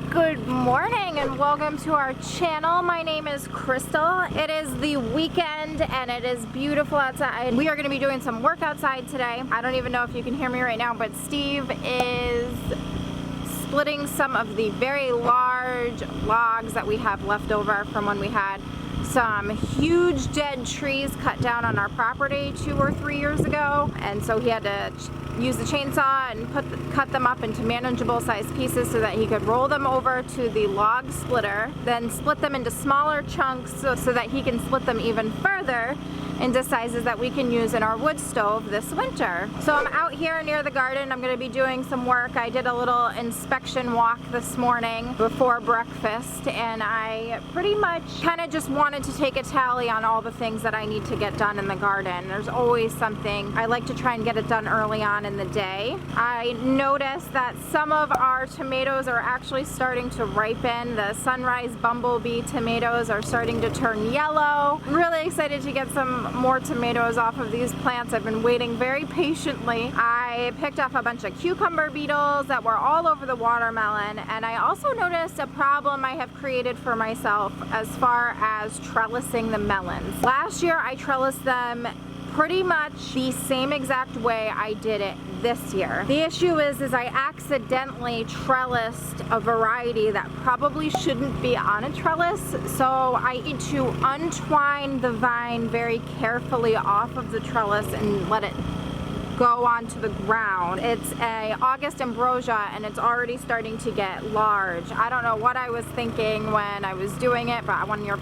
Good morning and welcome to our channel. My name is Crystal. It is the weekend and it is beautiful outside. We are going to be doing some work outside today. I don't even know if you can hear me right now, but Steve is splitting some of the very large logs that we have left over from when we had some huge dead trees cut down on our property 2 or 3 years ago, and so he had to use the chainsaw and cut them up into manageable sized pieces so that he could roll them over to the log splitter, then split them into smaller chunks so that he can split them even further into sizes that we can use in our wood stove this winter. So I'm out here near the garden. I'm going to be doing some work. I did a little inspection walk this morning before breakfast, and I pretty much kind of just wanted to take a tally on all the things that I need to get done in the garden. There's always something. I like to try and get it done early on in the day. I noticed that some of our tomatoes are actually starting to ripen. The sunrise bumblebee tomatoes are starting to turn yellow. I'm really excited to get some more tomatoes off of these plants. I've been waiting very patiently. I picked up a bunch of cucumber beetles that were all over the watermelon, and I also noticed a problem I have created for myself as far as trellising the melons. Last year I trellised them pretty much the same exact way I did it this year. The issue is I accidentally trellised a variety that probably shouldn't be on a trellis, so I need to untwine the vine very carefully off of the trellis and let it go onto the ground. It's a August ambrosia and it's already starting to get large. I don't know what I was thinking when I was doing it, but when you're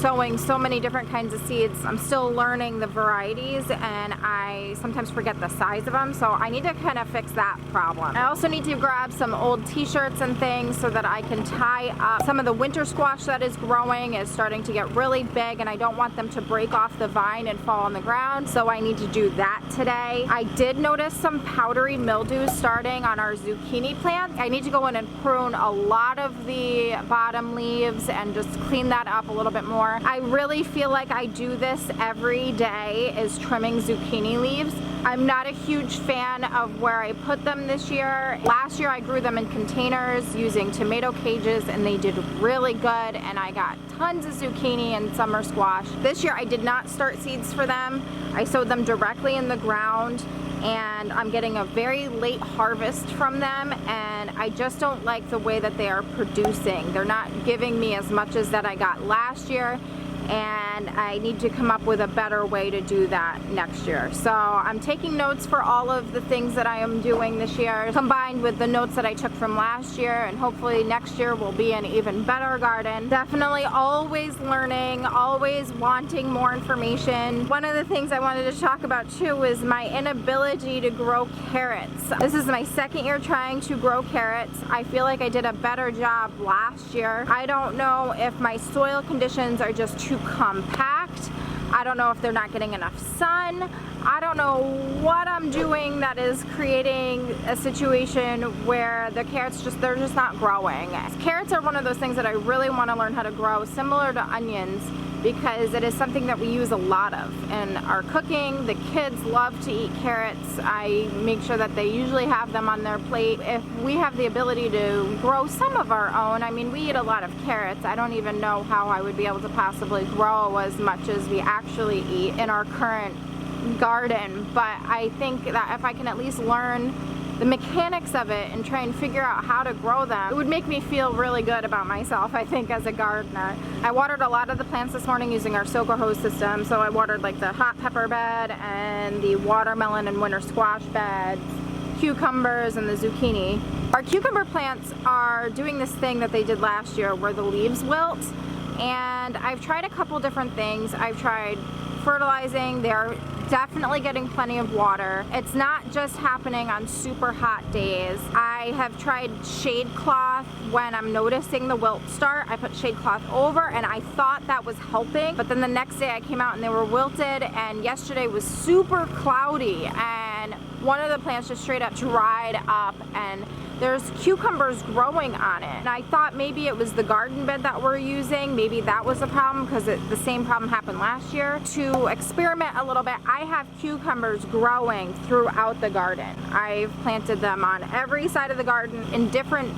sowing so many different kinds of seeds, I'm still learning the varieties and I sometimes forget the size of them, so I need to kind of fix that problem. I also need to grab some old t-shirts and things so that I can tie up some of the winter squash that is growing. Is starting to get really big and I don't want them to break off the vine and fall on the ground, so I need to do that today. I did notice some powdery mildew starting on our zucchini plant. I need to go in and prune a lot of the bottom leaves and just clean that up a little bit more. I really feel like I do this every day, is trimming zucchini leaves. I'm not a huge fan of where I put them this year. Last year I grew them in containers using tomato cages and they did really good, and I got tons of zucchini and summer squash. This year I did not start seeds for them. I sowed them directly in the ground, and I'm getting a very late harvest from them, and I just don't like the way that they are producing. They're not giving me as much as that I got last year, and I need to come up with a better way to do that next year. So I'm taking notes for all of the things that I am doing this year, combined with the notes that I took from last year, and hopefully next year will be an even better garden. Definitely always learning, always wanting more information. One of the things I wanted to talk about too is my inability to grow carrots. This is my second year trying to grow carrots. I feel like I did a better job last year. I don't know if my soil conditions are just too compact. I don't know if they're not getting enough sun. I don't know what I'm doing that is creating a situation where the carrots they're just not growing. Carrots are one of those things that I really want to learn how to grow, similar to onions, because it is something that we use a lot of in our cooking. The kids love to eat carrots. I make sure that they usually have them on their plate. If we have the ability to grow some of our own, I mean, we eat a lot of carrots. I don't even know how I would be able to possibly grow as much as we actually eat in our current garden, but I think that if I can at least learn the mechanics of it and try and figure out how to grow them, it would make me feel really good about myself, I think, as a gardener. I watered a lot of the plants this morning using our soaker hose system. So I watered like the hot pepper bed and the watermelon and winter squash beds, cucumbers, and the zucchini. Our cucumber plants are doing this thing that they did last year where the leaves wilt, and I've tried a couple different things. I've tried fertilizing. They're definitely getting plenty of water. It's not just happening on super hot days. I have tried shade cloth when I'm noticing the wilt start. I put shade cloth over and I thought that was helping, but then the next day I came out and they were wilted, and yesterday was super cloudy and one of the plants just straight up dried up, and there's cucumbers growing on it. And I thought maybe it was the garden bed that we're using. Maybe that was the problem, because the same problem happened last year. To experiment a little bit, I have cucumbers growing throughout the garden. I've planted them on every side of the garden in different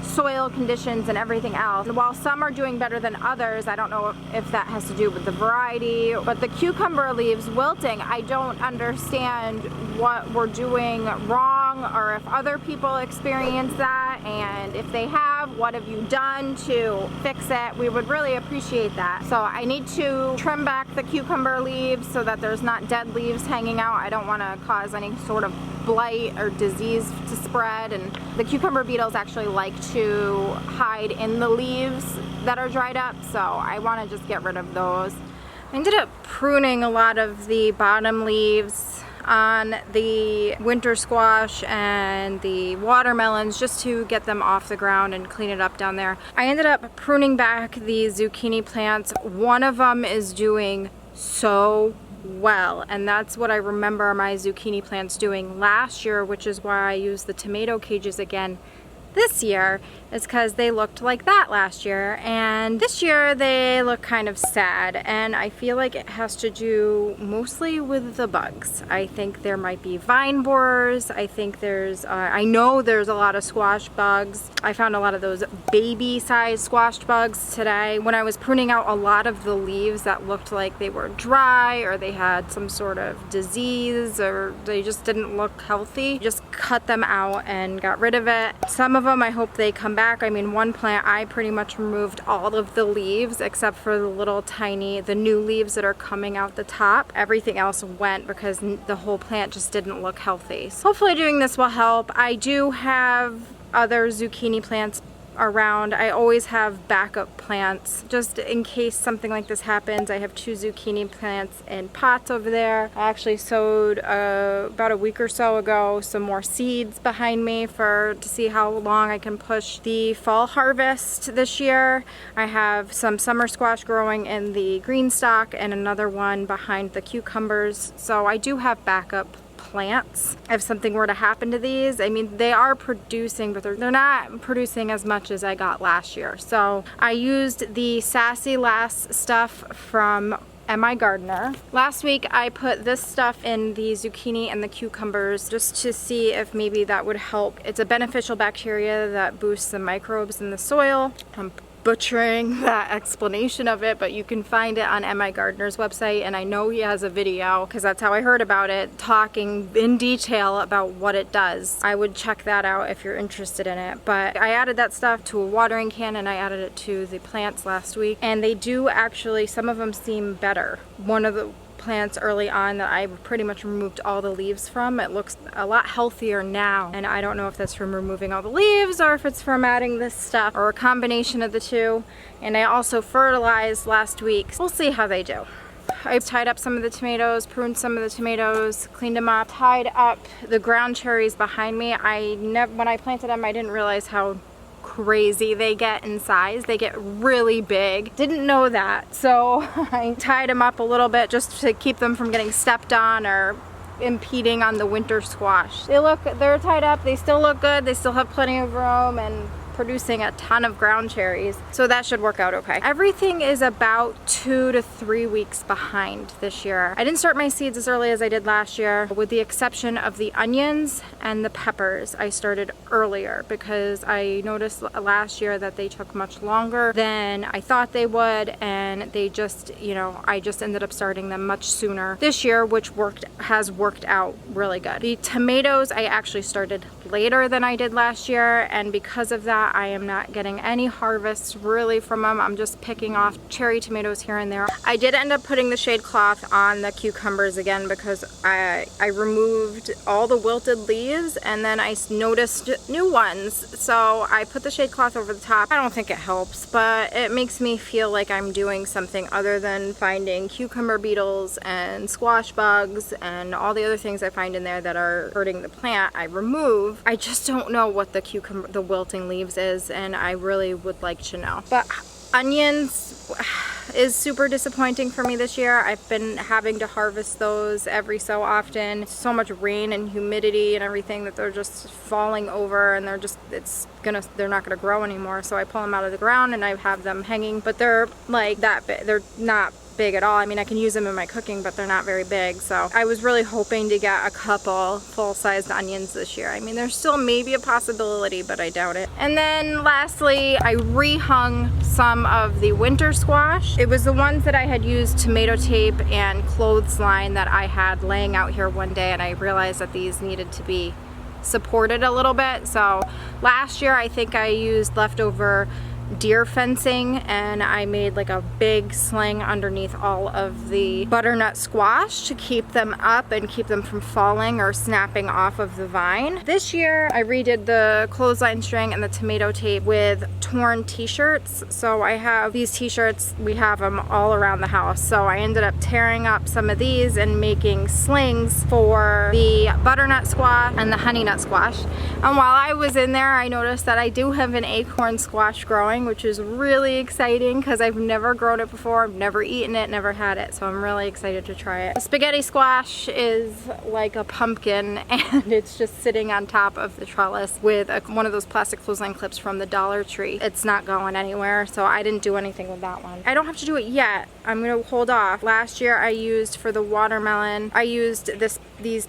soil conditions and everything else. And while some are doing better than others, I don't know if that has to do with the variety, but the cucumber leaves wilting, I don't understand what we're doing wrong, or if other people experience that, and if they have, what have you done to fix it? We would really appreciate that. So I need to trim back the cucumber leaves so that there's not dead leaves hanging out. I don't want to cause any sort of blight or disease to spread, and the cucumber beetles actually like to hide in the leaves that are dried up, so I want to just get rid of those. I ended up pruning a lot of the bottom leaves on the winter squash and the watermelons just to get them off the ground and clean it up down there. I ended up pruning back the zucchini plants. One of them is doing so well, and that's what I remember my zucchini plants doing last year, which is why I used the tomato cages again this year, is because they looked like that last year, and this year they look kind of sad, and I feel like it has to do mostly with the bugs. I think there might be vine borers. I think there's I know there's a lot of squash bugs. I found a lot of those baby sized squash bugs today when I was pruning out a lot of the leaves that looked like they were dry, or they had some sort of disease, or they just didn't look healthy. Just cut them out and got rid of it. Some of them I hope they come back. I mean, one plant I pretty much removed all of the leaves except for the little tiny, the new leaves that are coming out the top. Everything else went because the whole plant just didn't look healthy. So hopefully doing this will help. I do have other zucchini plants around. I always have backup plants just in case something like this happens. I have 2 zucchini plants in pots over there. I actually sowed about a week or so ago some more seeds behind me to see how long I can push the fall harvest this year. I have some summer squash growing in the green stalk and another one behind the cucumbers, so I do have backup plants if something were to happen to these. I mean, they are producing, but they're not producing as much as I got last year. So I used the Sassy Lass stuff from My Gardener. Last week I put this stuff in the zucchini and the cucumbers just to see if maybe that would help. It's a beneficial bacteria that boosts the microbes in the soil. I'm butchering that explanation of it, but you can find it on My Gardener's website, and I know he has a video, because that's how I heard about it, talking in detail about what it does. I would check that out if you're interested in it. But I added that stuff to a watering can, and I added it to the plants last week, and they do actually, some of them seem better. One of the plants early on that I pretty much removed all the leaves from, it looks a lot healthier now, and I don't know if that's from removing all the leaves or if it's from adding this stuff, or a combination of the two. And I also fertilized last week. We'll see how they do. I tied up some of the tomatoes, pruned some of the tomatoes, cleaned them up, tied up the ground cherries behind me. When I planted them, I didn't realize how crazy they get in size. They get really big. Didn't know that, so I tied them up a little bit just to keep them from getting stepped on or impeding on the winter squash. They're tied up. They still look good. They still have plenty of room and producing a ton of ground cherries, so that should work out okay. Everything is about 2 to 3 weeks behind this year. I didn't start my seeds as early as I did last year, with the exception of the onions and the peppers. I started earlier because I noticed last year that they took much longer than I thought they would, and they just, I just ended up starting them much sooner this year, which has worked out really good. The tomatoes I actually started later than I did last year, and because of that I am not getting any harvests really from them. I'm just picking off cherry tomatoes here and there. I did end up putting the shade cloth on the cucumbers again because I removed all the wilted leaves, and then I noticed new ones, so I put the shade cloth over the top. I don't think it helps, but it makes me feel like I'm doing something other than finding cucumber beetles and squash bugs and all the other things I find in there that are hurting the plant. I remove. I just don't know what the wilting leaves is, and I really would like to know. But onions is super disappointing for me this year. I've been having to harvest those every so often. So much rain and humidity and everything that they're just falling over, and they're not gonna grow anymore. So I pull them out of the ground and I have them hanging, but they're like that big. They're not big at all. I mean, I can use them in my cooking, but they're not very big. So I was really hoping to get a couple full-sized onions this year. I mean, there's still maybe a possibility, but I doubt it. And then lastly, I rehung some of the winter squash. It was the ones that I had used tomato tape and clothesline that I had laying out here one day, and I realized that these needed to be supported a little bit. So last year I think I used leftover deer fencing, and I made like a big sling underneath all of the butternut squash to keep them up and keep them from falling or snapping off of the vine. This year I redid the clothesline string and the tomato tape with torn t-shirts. So I have these t-shirts, we have them all around the house. So I ended up tearing up some of these and making slings for the butternut squash and the honey nut squash. And while I was in there, I noticed that I do have an acorn squash growing, which is really exciting because I've never grown it before. I've never eaten it, never had it, so I'm really excited to try it. The spaghetti squash is like a pumpkin, and it's just sitting on top of the trellis with one of those plastic clothesline clips from the Dollar Tree. It's not going anywhere, so I didn't do anything with that one. I don't have to do it yet. I'm gonna hold off. Last year I used, for the watermelon, I used these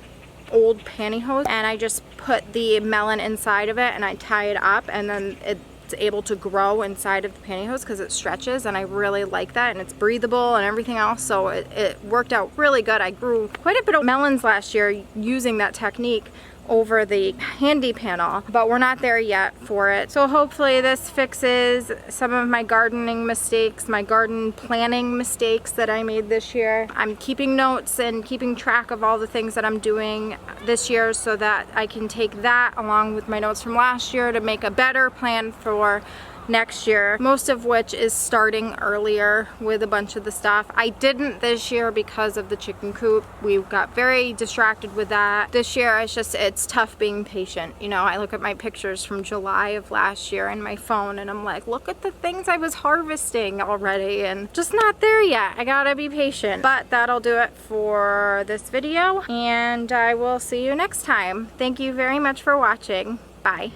old pantyhose, and I just put the melon inside of it and I tie it up, and then it's able to grow inside of the pantyhose because it stretches, and I really like that, and it's breathable and everything else, so it worked out really good. I grew quite a bit of melons last year using that technique over the handy panel, but we're not there yet for it. So hopefully this fixes some of my gardening mistakes, my garden planning mistakes that I made this year. I'm keeping notes and keeping track of all the things that I'm doing this year so that I can take that along with my notes from last year to make a better plan for next year, most of which is starting earlier with a bunch of the stuff. I didn't this year because of the chicken coop. We got very distracted with that. This year it's tough being patient. You know, I look at my pictures from July of last year in my phone and I'm like, look at the things I was harvesting already, and just not there yet. I gotta be patient. But that'll do it for this video, and I will see you next time. Thank you very much for watching. Bye.